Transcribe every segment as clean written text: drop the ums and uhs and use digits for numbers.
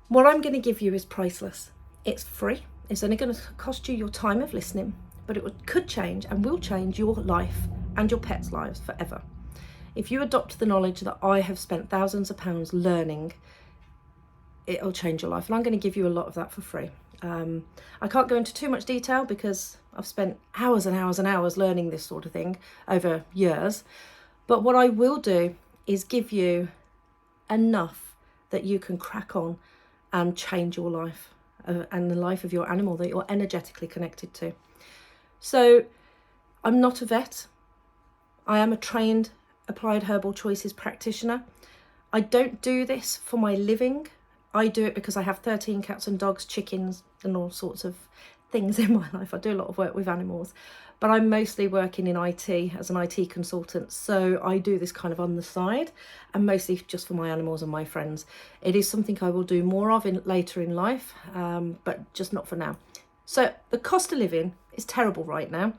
What I'm going to give you is priceless. It's free. It's only going to cost you your time of listening, but could change and will change your life and your pets' lives forever. If you adopt the knowledge that I have spent thousands of pounds learning, it'll change your life. And I'm going to give you a lot of that for free. I can't go into too much detail because I've spent hours and hours and hours learning this sort of thing over years. But what I will do is give you enough that you can crack on and change your life and the life of your animal that you're energetically connected to. So I'm not a vet. I am a trained applied herbal choices practitioner. I don't do this for my living. I do it because I have 13 cats and dogs, chickens and all sorts of things in my life. I do a lot of work with animals, but I'm mostly working in IT as an IT consultant. So I do this kind of on the side and mostly just for my animals and my friends. It is something I will do more of later in life, but just not for now. So the cost of living is terrible right now.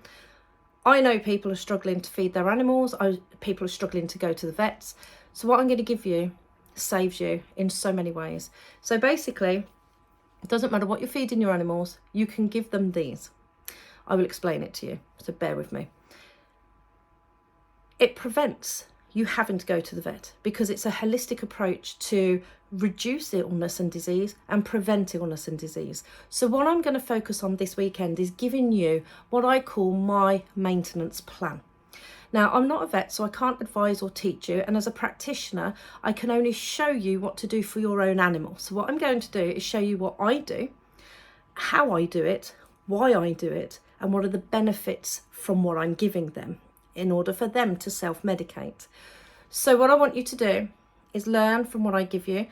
I know people are struggling to feed their animals. People are struggling to go to the vets. So what I'm going to give you saves you in so many ways. So basically, it doesn't matter what you're feeding your animals, you can give them these. I will explain it to you, so bear with me. It prevents you having to go to the vet because it's a holistic approach to reduce illness and disease and prevent illness and disease. So what I'm going to focus on this weekend is giving you what I call my maintenance plan. Now, I'm not a vet, so I can't advise or teach you. And as a practitioner, I can only show you what to do for your own animal. So what I'm going to do is show you what I do, how I do it, why I do it, and what are the benefits from what I'm giving them in order for them to self-medicate. So what I want you to do is learn from what I give you.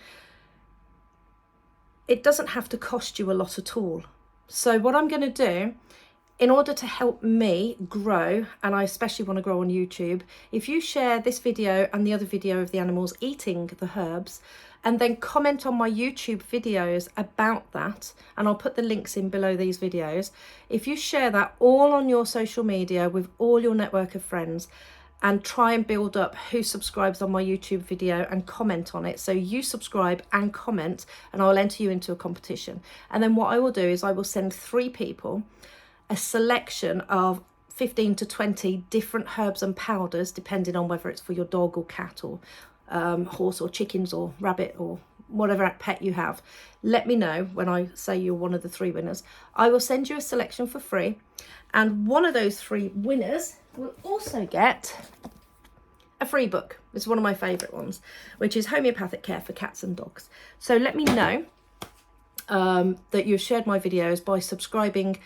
It doesn't have to cost you a lot at all. So what I'm going to do, in order to help me grow, and I especially want to grow on YouTube, if you share this video and the other video of the animals eating the herbs, and then comment on my YouTube videos about that, and I'll put the links in below these videos. If you share that all on your social media with all your network of friends, and try and build up who subscribes on my YouTube video and comment on it. So you subscribe and comment, and I'll enter you into a competition. And then what I will do is I will send 3 people a selection of 15 to 20 different herbs and powders, depending on whether it's for your dog or cat or horse or chickens or rabbit or whatever pet you have. Let me know when I say you're one of the 3 winners. I will send you a selection for free, and one of those 3 winners will also get a free book. It's one of my favourite ones, which is Homeopathic Care for Cats and Dogs. So let me know that you've shared my videos by subscribing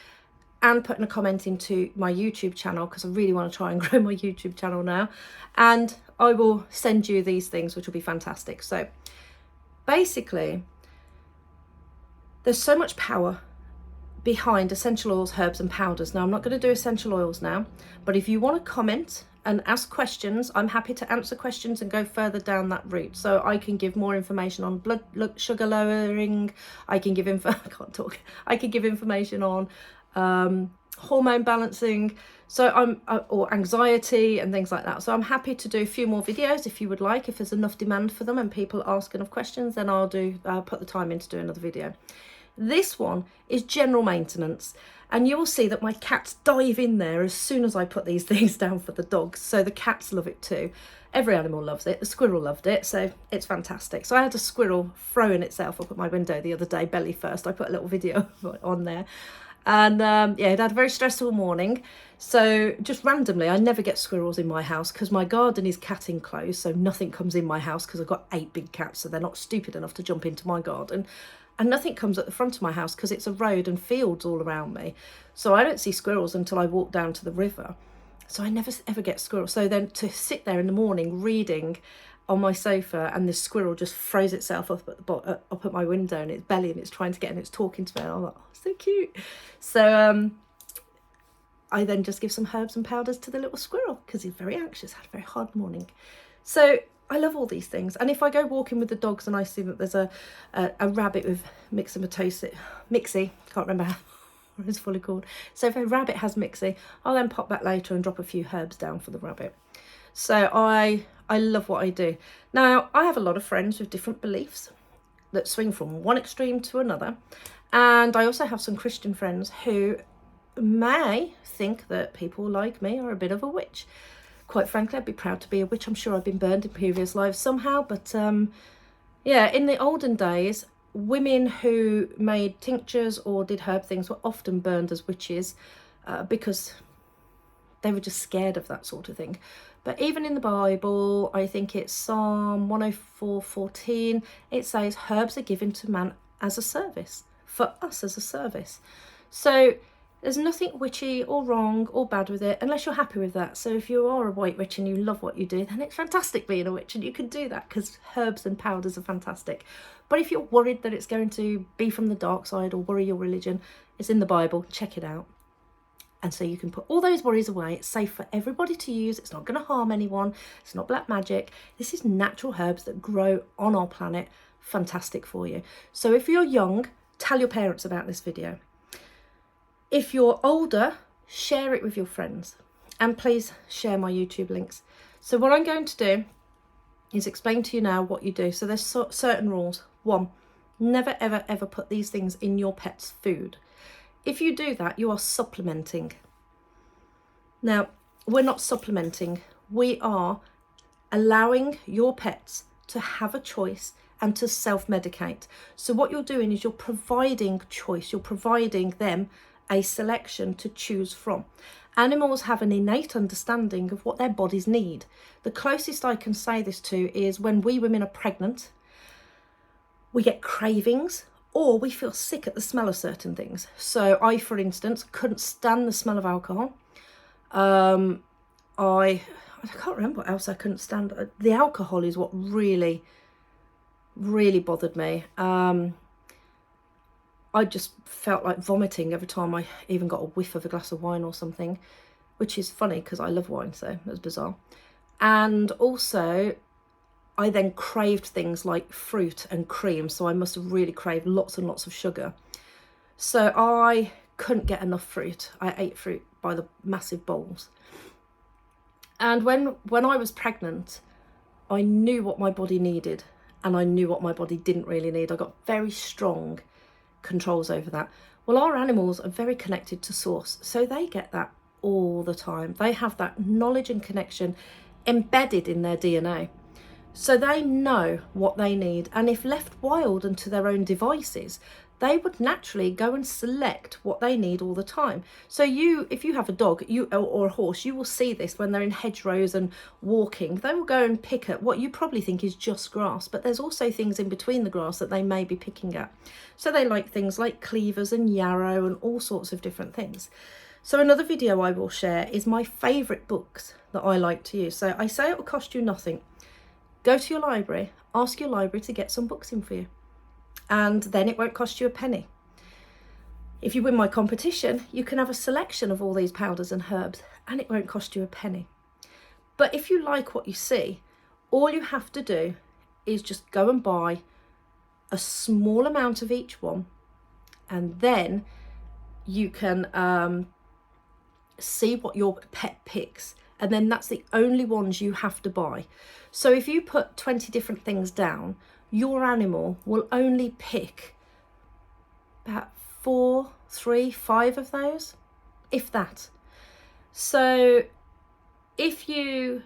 and putting a comment into my YouTube channel, because I really want to try and grow my YouTube channel now. And I will send you these things, which will be fantastic. So basically, there's so much power behind essential oils, herbs and powders. Now, I'm not going to do essential oils now, but if you want to comment and ask questions, I'm happy to answer questions and go further down that route. So I can give more information on blood sugar lowering. I can give I can't talk. I can give information on hormone balancing, so or anxiety and things like that. So I'm happy to do a few more videos if you would like. If there's enough demand for them and people ask enough questions, then I'll put the time in to do another video. This one is general maintenance, and you'll see that my cats dive in there as soon as I put these things down for the dogs. So the cats love it too. Every animal loves it. The squirrel loved it, so it's fantastic. So I had a squirrel throwing itself up at my window the other day, belly first. I put a little video on there. And yeah, it had a very stressful morning. So just randomly, I never get squirrels in my house because my garden is cat enclosed, so nothing comes in my house because I've got 8 big cats, so they're not stupid enough to jump into my garden. And nothing comes at the front of my house because it's a road and fields all around me. So I don't see squirrels until I walk down to the river. So I never ever get squirrels. So then to sit there in the morning reading on my sofa, and this squirrel just throws itself up at my window and its belly, and it's trying to get, and it's talking to me, and I'm like, oh, so cute. So I then just give some herbs and powders to the little squirrel because he's very anxious, had a very hard morning. So I love all these things. And if I go walking with the dogs and I see that there's a rabbit with myxomatosis, Mixie, can't remember what it's fully called. So if a rabbit has Mixie, I'll then pop back later and drop a few herbs down for the rabbit. So I love what I do. Now, I have a lot of friends with different beliefs. that swing from one extreme to another. And I also have some Christian friends who may think that people like me are a bit of a witch. Quite frankly, I'd be proud to be a witch. I'm sure I've been burned in previous lives somehow, but yeah, in the olden days, women who made tinctures or did herb things were often burned as witches because they were just scared of that sort of thing. But even in the Bible, I think it's Psalm 104:14, it says herbs are given to man as a service, for us as a service. So there's nothing witchy or wrong or bad with it, unless you're happy with that. So if you are a white witch and you love what you do, then it's fantastic being a witch, and you can do that because herbs and powders are fantastic. But if you're worried that it's going to be from the dark side or worry your religion, it's in the Bible, check it out. And so you can put all those worries away. It's safe for everybody to use. It's not going to harm anyone. It's not black magic. This is natural herbs that grow on our planet. Fantastic for you. So if you're young, tell your parents about this video. If you're older, share it with your friends. And please share my YouTube links. So what I'm going to do is explain to you now what you do. So there's certain rules. 1, never, ever, ever put these things in your pet's food. If you do that, you are supplementing. Now, we're not supplementing. We are allowing your pets to have a choice and to self-medicate. So what you're doing is you're providing choice. You're providing them a selection to choose from. Animals have an innate understanding of what their bodies need. The closest I can say this to is when we women are pregnant, we get cravings, or we feel sick at the smell of certain things. So I, for instance, couldn't stand the smell of alcohol. I can't remember what else I couldn't stand. The alcohol is what really, really bothered me. I just felt like vomiting every time I even got a whiff of a glass of wine or something, which is funny because I love wine, so that's bizarre. And also, I then craved things like fruit and cream, so I must have really craved lots and lots of sugar. So I couldn't get enough fruit. I ate fruit by the massive bowls. And when I was pregnant, I knew what my body needed and I knew what my body didn't really need. I got very strong controls over that. Well, our animals are very connected to source, so they get that all the time. They have that knowledge and connection embedded in their DNA. So they know what they need, and if left wild and to their own devices, they would naturally go and select what they need all the time. So if you have a dog or a horse, you will see this when they're in hedgerows and walking. They will go and pick at what you probably think is just grass, but there's also things in between the grass that they may be picking at. So they like things like cleavers and yarrow and all sorts of different things. So another video I will share is my favourite books that I like to use. So I say it will cost you nothing. Go to your library, ask your library to get some books in for you, and then it won't cost you a penny. If you win my competition, you can have a selection of all these powders and herbs, and it won't cost you a penny. But if you like what you see, all you have to do is just go and buy a small amount of each one, and then you can see what your pet picks. And then that's the only ones you have to buy. So if you put 20 different things down, your animal will only pick about 4, 3, 5 of those, if that. So if you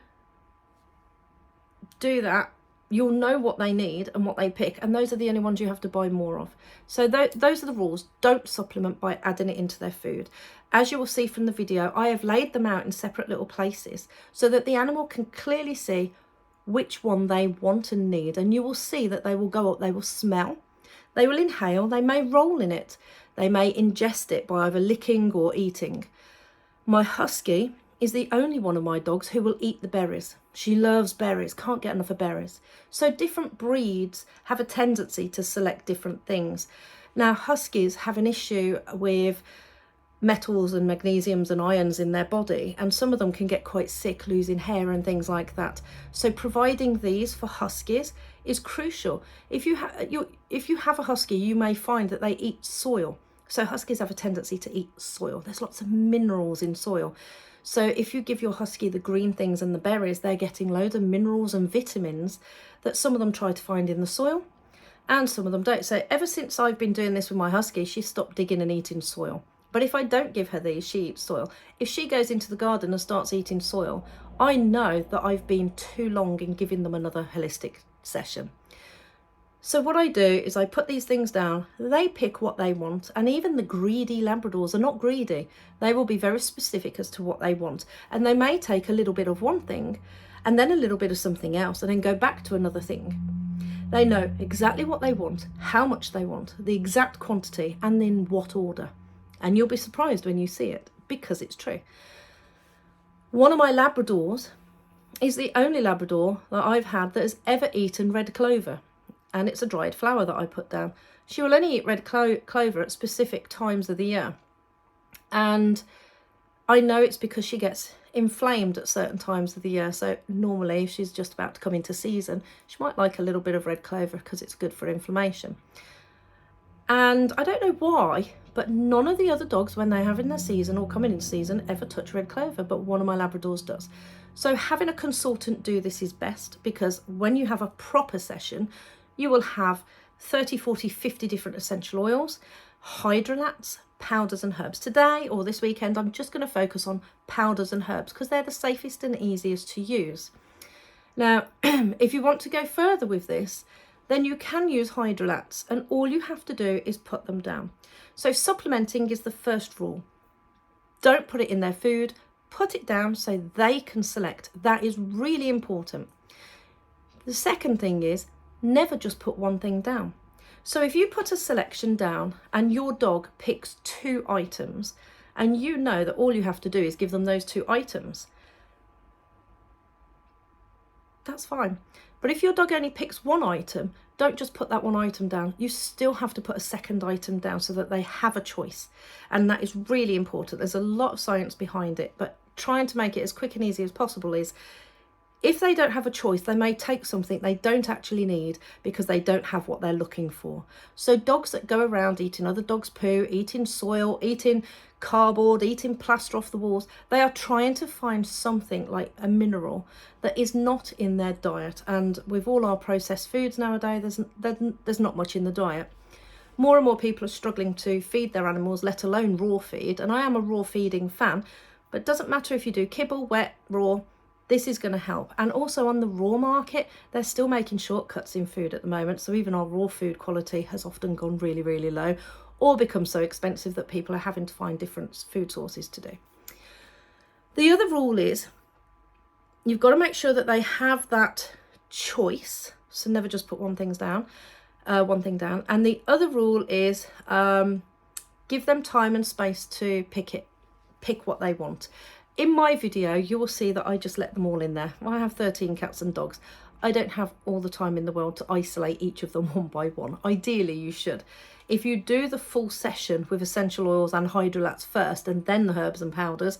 do that, you'll know what they need and what they pick, and those are the only ones you have to buy more of. So those are the rules. Don't supplement by adding it into their food. As you will see from the video, I have laid them out in separate little places so that the animal can clearly see which one they want and need, and you will see that they will go up, they will smell, they will inhale, they may roll in it, they may ingest it by either licking or eating. My husky is the only one of my dogs who will eat the berries. She loves berries, can't get enough of berries. So different breeds have a tendency to select different things. Now, huskies have an issue with metals and magnesiums and irons in their body, and some of them can get quite sick, losing hair and things like that. So providing these for huskies is crucial. If you have a husky, you may find that they eat soil. So huskies have a tendency to eat soil. There's lots of minerals in soil. So if you give your husky the green things and the berries, they're getting loads of minerals and vitamins that some of them try to find in the soil. and some of them don't. So ever since I've been doing this with my husky, she stopped digging and eating soil. But if I don't give her these, she eats soil. If she goes into the garden and starts eating soil, I know that I've been too long in giving them another holistic session. So what I do is I put these things down, they pick what they want, and even the greedy Labradors are not greedy. They will be very specific as to what they want, and they may take a little bit of one thing and then a little bit of something else and then go back to another thing. They know exactly what they want, how much they want, the exact quantity, and in what order. And you'll be surprised when you see it, because it's true. One of my Labradors is the only Labrador that I've had that has ever eaten red clover. And it's a dried flower that I put down. She will only eat red clover at specific times of the year. And I know it's because she gets inflamed at certain times of the year. So normally if she's just about to come into season, she might like a little bit of red clover because it's good for inflammation. And I don't know why, but none of the other dogs, when they have in their season or coming in season, ever touch red clover, but one of my Labradors does. So having a consultant do this is best, because when you have a proper session, you will have 30, 40, 50 different essential oils, hydrolats, powders and herbs. Today or this weekend, I'm just going to focus on powders and herbs because they're the safest and easiest to use. Now, if you want to go further with this, then you can use hydrolats, and all you have to do is put them down. So supplementing is the first rule. Don't put it in their food, put it down so they can select. That is really important. The second thing is never just put one thing down. So if you put a selection down and your dog picks 2 items and you know that all you have to do is give them those 2 items, that's fine. But if your dog only picks 1 item, don't just put that 1 item down. You still have to put a second item down so that they have a choice. And that is really important. There's a lot of science behind it, but trying to make it as quick and easy as possible is, if they don't have a choice, they may take something they don't actually need because they don't have what they're looking for. So dogs that go around eating other dogs' poo, eating soil, eating cardboard, eating plaster off the walls, they are trying to find something like a mineral that is not in their diet. And with all our processed foods nowadays, there's not much in the diet. More and more people are struggling to feed their animals, let alone raw feed. And I am a raw feeding fan, but it doesn't matter if you do kibble, wet, raw, this is going to help. And also on the raw market, they're still making shortcuts in food at the moment. So even our raw food quality has often gone really, really low, or become so expensive that people are having to find different food sources to do. The other rule is you've got to make sure that they have that choice. So never just put one thing down. And the other rule is give them time and space to pick what they want. In my video, you will see that I just let them all in there. I have 13 cats and dogs. I don't have all the time in the world to isolate each of them one by one. Ideally, you should. If you do the full session with essential oils and hydrolats first and then the herbs and powders,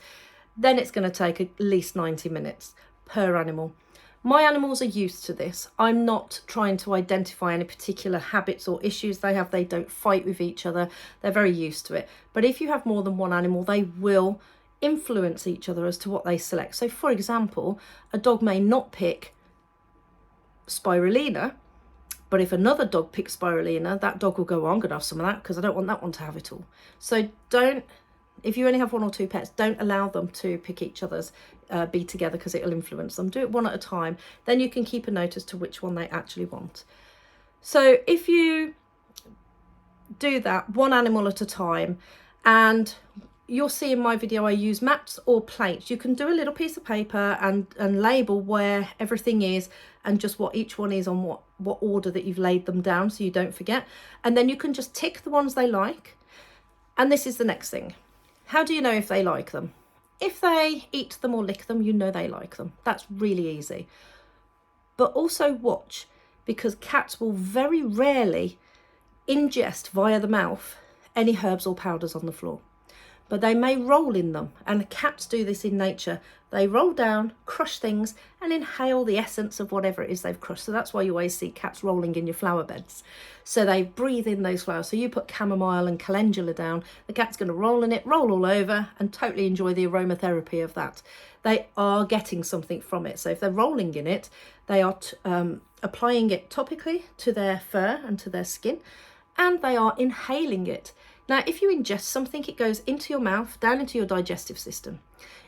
then it's going to take at least 90 minutes per animal. My animals are used to this. I'm not trying to identify any particular habits or issues they have. They don't fight with each other. They're very used to it. But if you have more than one animal, they will influence each other as to what they select. So for example, a dog may not pick spirulina, but if another dog picks spirulina, that dog will go, oh, I'm going to have some of that because I don't want that one to have it all. So if you only have 1 or 2 pets, don't allow them to pick each other's, be together, because it'll influence them. Do it one at a time. Then you can keep a note as to which one they actually want. So if you do that 1 animal at a time, and you'll see in my video I use maps or plates. You can do a little piece of paper and label where everything is and just what each one is on what order that you've laid them down so you don't forget. And then you can just tick the ones they like. And this is the next thing. How do you know if they like them? If they eat them or lick them, you know they like them. That's really easy. But also watch, because cats will very rarely ingest via the mouth any herbs or powders on the floor. But they may roll in them, and cats do this in nature. They roll down, crush things, and inhale the essence of whatever it is they've crushed. So that's why you always see cats rolling in your flower beds. So they breathe in those flowers. So you put chamomile and calendula down, the cat's going to roll in it, roll all over, and totally enjoy the aromatherapy of that. They are getting something from it. So if they're rolling in it, they are applying it topically to their fur and to their skin, and they are inhaling it. Now, if you ingest something, it goes into your mouth, down into your digestive system.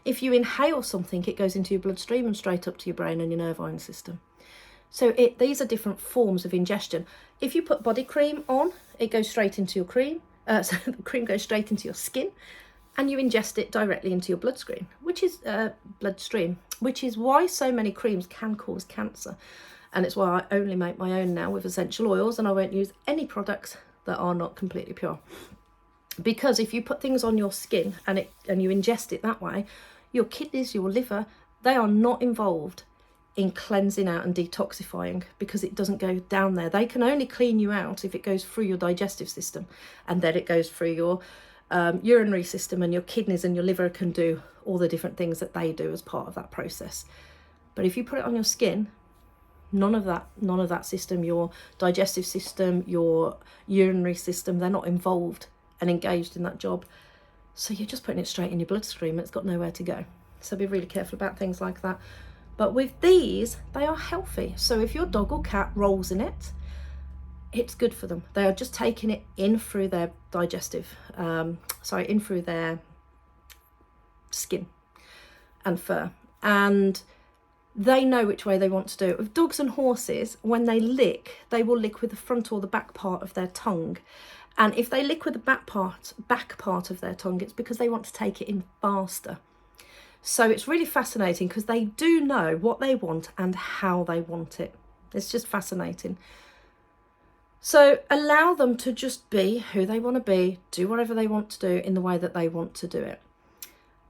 If you inhale something, it goes into your bloodstream and straight up to your brain and your nerve system. So these are different forms of ingestion. If you put body cream on, it goes straight into your cream. So the cream goes straight into your skin, and you ingest it directly into your bloodstream, which is why so many creams can cause cancer. And it's why I only make my own now with essential oils, and I won't use any products that are not completely pure. Because if you put things on your skin and you ingest it that way, your kidneys, your liver, they are not involved in cleansing out and detoxifying, because it doesn't go down there. They can only clean you out if it goes through your digestive system, and then it goes through your urinary system, and your kidneys and your liver can do all the different things that they do as part of that process. But if you put it on your skin, none of that system, your digestive system, your urinary system, they're not involved and engaged in that job. So you're just putting it straight in your bloodstream. It's got nowhere to go. So be really careful about things like that. But with these, they are healthy. So if your dog or cat rolls in it, it's good for them. They are just taking it in through their in through their skin and fur. And they know which way they want to do it. With dogs and horses, when they lick, they will lick with the front or the back part of their tongue. And if they lick with the back part of their tongue, it's because they want to take it in faster. So it's really fascinating, because they do know what they want and how they want it. It's just fascinating. So allow them to just be who they want to be, do whatever they want to do in the way that they want to do it.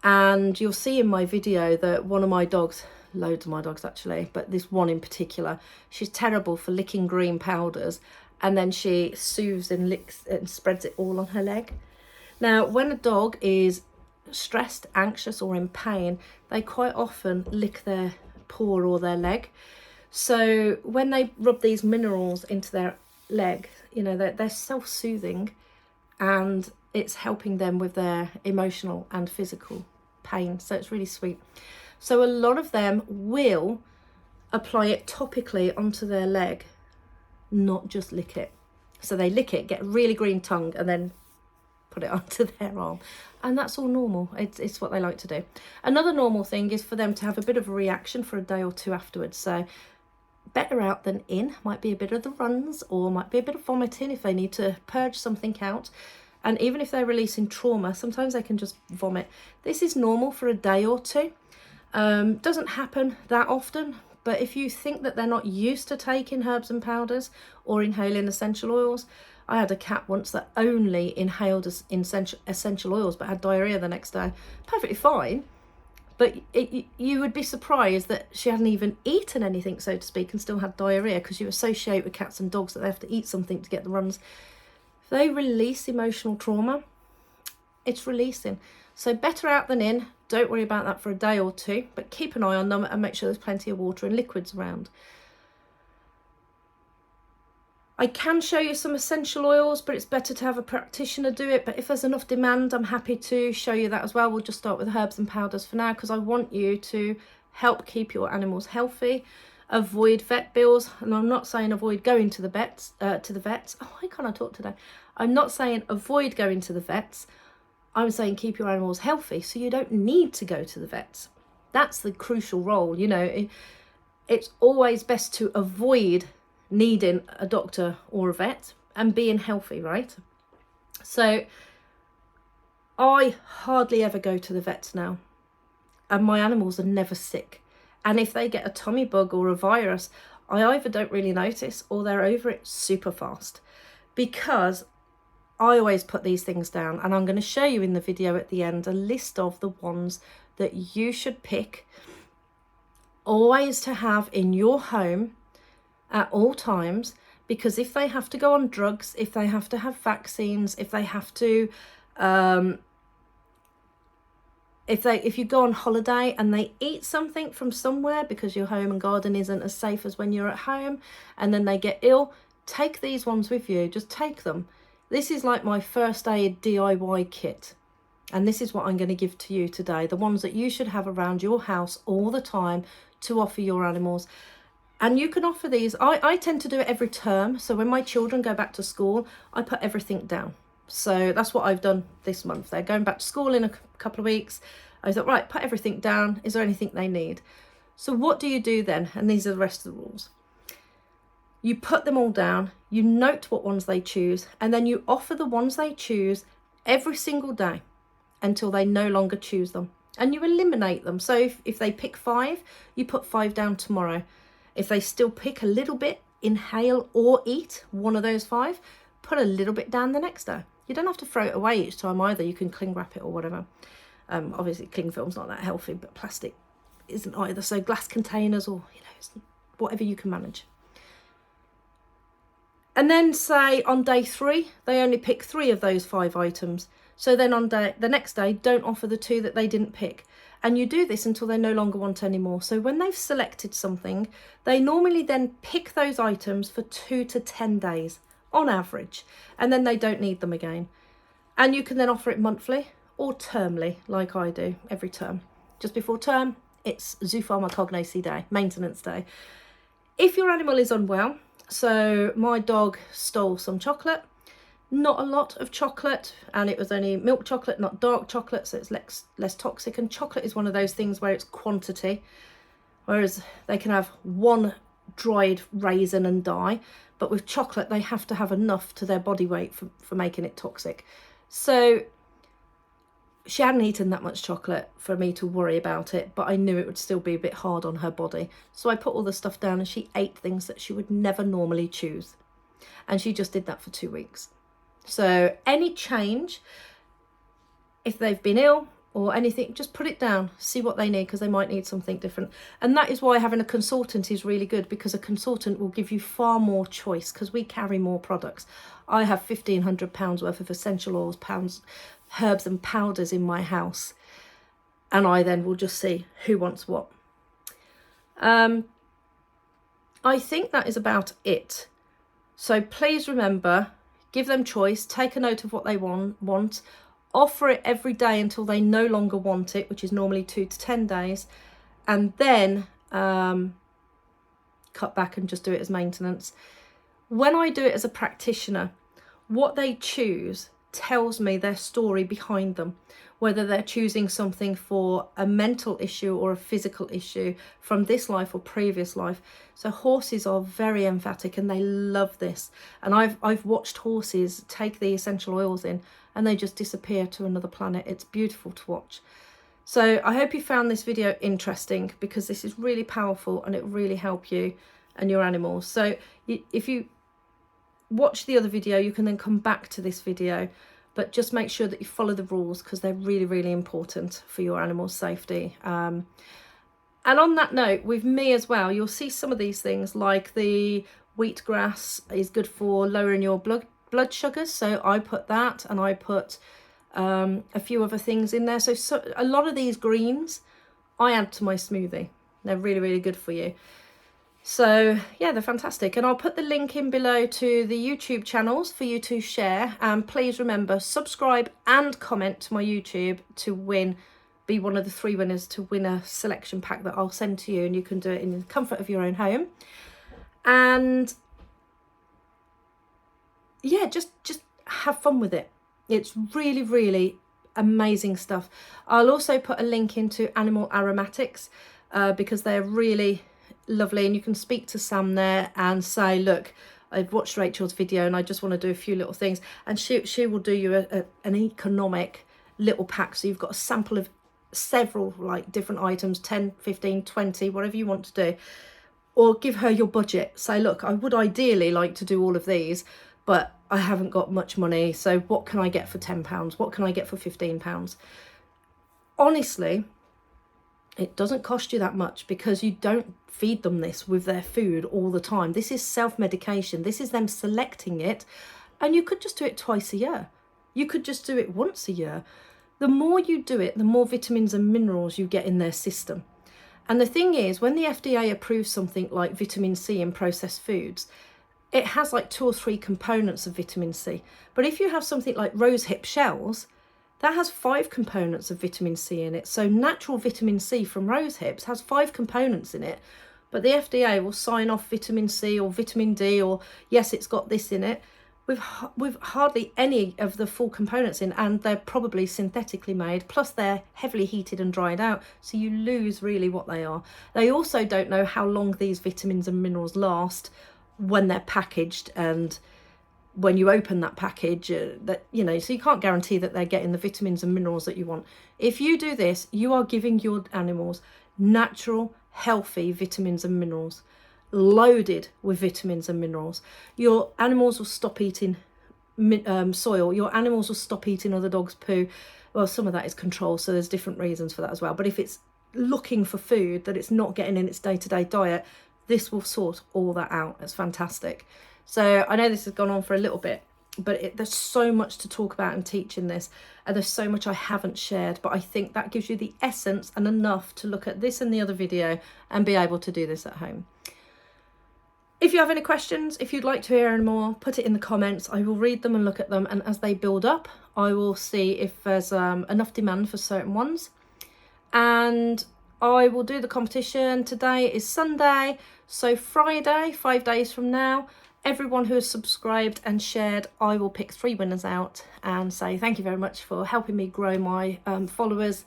And you'll see in my video that one of my dogs, loads of my dogs actually, but this one in particular, she's terrible for licking green powders, and then she soothes and licks and spreads it all on her leg. Now, when a dog is stressed, anxious, or in pain, they quite often lick their paw or their leg. So when they rub these minerals into their leg, they're self-soothing, and it's helping them with their emotional and physical pain. So it's really sweet. So a lot of them will apply it topically onto their leg, not just lick it. So they lick it, get a really green tongue, and then put it onto their arm. And that's all normal. It's what they like to do. Another normal thing is for them to have a bit of a reaction for a day or two afterwards. So better out than in, might be a bit of the runs, or might be a bit of vomiting if they need to purge something out. And even if they're releasing trauma, sometimes they can just vomit. This is normal for a day or two. Doesn't happen that often, but if you think that they're not used to taking herbs and powders or inhaling essential oils, I had a cat once that only inhaled essential oils but had diarrhea the next day. Perfectly fine, but you would be surprised that she hadn't even eaten anything, so to speak, and still had diarrhea, because you associate with cats and dogs that they have to eat something to get the runs. If they release emotional trauma, it's releasing. So better out than in. Don't worry about that for a day or two, but keep an eye on them and make sure there's plenty of water and liquids around. I can show you some essential oils, but it's better to have a practitioner do it. But if there's enough demand, I'm happy to show you that as well. We'll just start with herbs and powders for now, because I want you to help keep your animals healthy. Avoid vet bills, and I'm not saying avoid going to the vets. Oh, why can't I talk today? I'm not saying avoid going to the vets. I'm saying keep your animals healthy so you don't need to go to the vets. That's the crucial role. It's always best to avoid needing a doctor or a vet and being healthy, right? So I hardly ever go to the vets now, and my animals are never sick. And if they get a tummy bug or a virus, I either don't really notice or they're over it super fast, because I always put these things down, and I'm going to show you in the video at the end a list of the ones that you should pick always to have in your home at all times, because if they have to go on drugs, if they have to have vaccines, if they have to if you go on holiday and they eat something from somewhere because your home and garden isn't as safe as when you're at home, and then they get ill, take these ones with you. Just take them. This is like my first aid DIY kit. And this is what I'm going to give to you today. The ones that you should have around your house all the time to offer your animals. And you can offer these. I tend to do it every term. So when my children go back to school, I put everything down. So that's what I've done this month. They're going back to school in a couple of weeks. I thought, right, put everything down. Is there anything they need? So what do you do then? And these are the rest of the rules. You put them all down. You note what ones they choose. And then you offer the ones they choose every single day until they no longer choose them. And you eliminate them. So if they pick 5, you put 5 down tomorrow. If they still pick a little bit, inhale or eat one of those 5, put a little bit down the next day. You don't have to throw it away each time either. You can cling wrap it or whatever. Obviously cling film's not that healthy, but plastic isn't either. So glass containers or, whatever you can manage. And then say on day 3, they only pick 3 of those 5 items. So then on the next day, don't offer the 2 that they didn't pick. And you do this until they no longer want any more. So when they've selected something, they normally then pick those items for 2 to 10 days on average. And then they don't need them again. And you can then offer it monthly or termly, like I do every term. Just before term, it's Zoopharmacognosy Day, maintenance day. If your animal is unwell, so my dog stole some chocolate, not a lot of chocolate, and it was only milk chocolate, not dark chocolate, so it's less toxic. And chocolate is one of those things where it's quantity, whereas they can have 1 dried raisin and die, but with chocolate they have to have enough to their body weight for making it toxic. So she hadn't eaten that much chocolate for me to worry about it, but I knew it would still be a bit hard on her body. So I put all the stuff down and she ate things that she would never normally choose. And she just did that for 2 weeks. So any change, if they've been ill or anything, just put it down, see what they need, because they might need something different. And that is why having a consultant is really good, because a consultant will give you far more choice, because we carry more products. I have £1,500 worth of essential oils, herbs and powders in my house, and I then will just see who wants what. I think that is about it. So please remember, give them choice, take a note of what they want, offer it every day until they no longer want it, which is normally 2 to 10 days, and then cut back and just do it as maintenance. When I do it as a practitioner, what they choose tells me their story behind them, whether they're choosing something for a mental issue or a physical issue from this life or previous life. So horses are very emphatic and they love this. And I've watched horses take the essential oils in and they just disappear to another planet. It's beautiful to watch. So I hope you found this video interesting, because this is really powerful and it will really help you and your animals. So if you watch the other video, you can then come back to this video, but just make sure that you follow the rules, because they're really, really important for your animal's safety. And on that note, with me as well, you'll see some of these things, like the wheatgrass is good for lowering your blood sugars. So I put that, and I put a few other things in there. So a lot of these greens I add to my smoothie. They're really, really good for you. So yeah, they're fantastic. And I'll put the link in below to the YouTube channels for you to share. And please remember, subscribe and comment to my YouTube to be one of the 3 winners to win a selection pack that I'll send to you, and you can do it in the comfort of your own home. And yeah, just have fun with it. It's really, really amazing stuff. I'll also put a link into Animal Aromatics because they're really lovely, and you can speak to Sam there and say, look, I've watched Rachel's video and I just want to do a few little things, and she will do you an economic little pack. So you've got a sample of several like different items, 10, 15, 20, whatever you want to do. Or give her your budget. Say, look, I would ideally like to do all of these, but I haven't got much money, so what can I get for £10? What can I get for £15? Honestly, it doesn't cost you that much, because you don't feed them this with their food all the time. This is self-medication. This is them selecting it, and you could just do it twice a year. You could just do it once a year. the more you do it, the more vitamins and minerals you get in their system. And the thing is, when the FDA approves something like vitamin C in processed foods, it has like 2 or 3 components of vitamin C. But if you have something like rosehip shells, that has 5 components of vitamin C in it. So natural vitamin C from rose hips has 5 components in it. But the FDA will sign off vitamin C or vitamin D, or yes, it's got this in it, with hardly any of the full components in, and they're probably synthetically made, plus they're heavily heated and dried out, so you lose really what they are. They also don't know how long these vitamins and minerals last when they're packaged, and when you open that package, that, you know, so you can't guarantee that they're getting the vitamins and minerals that you want. If you do this, you are giving your animals natural, healthy vitamins and minerals, loaded with vitamins and minerals. Your animals will stop eating soil. Your animals will stop eating other dogs' poo. Well, some of that is control, so there's different reasons for that as well. But if it's looking for food that it's not getting in its day-to-day diet, this will sort all that out. It's fantastic. So I know this has gone on for a little bit, but there's so much to talk about and teach in this, and there's so much I haven't shared, but I think that gives you the essence and enough to look at this and the other video and be able to do this at home. If you have any questions, if you'd like to hear any more, put it in the comments. I will read them and look at them, and as they build up, I will see if there's enough demand for certain ones. And I will do the competition. Today is Sunday, so Friday, 5 days from now, everyone who has subscribed and shared, I will pick 3 winners out and say thank you very much for helping me grow my followers.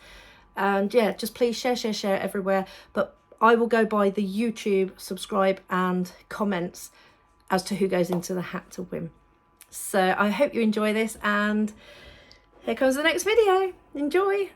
And yeah, just please share everywhere. But I will go by the YouTube subscribe and comments as to who goes into the hat to win. So I hope you enjoy this, and here comes the next video. Enjoy.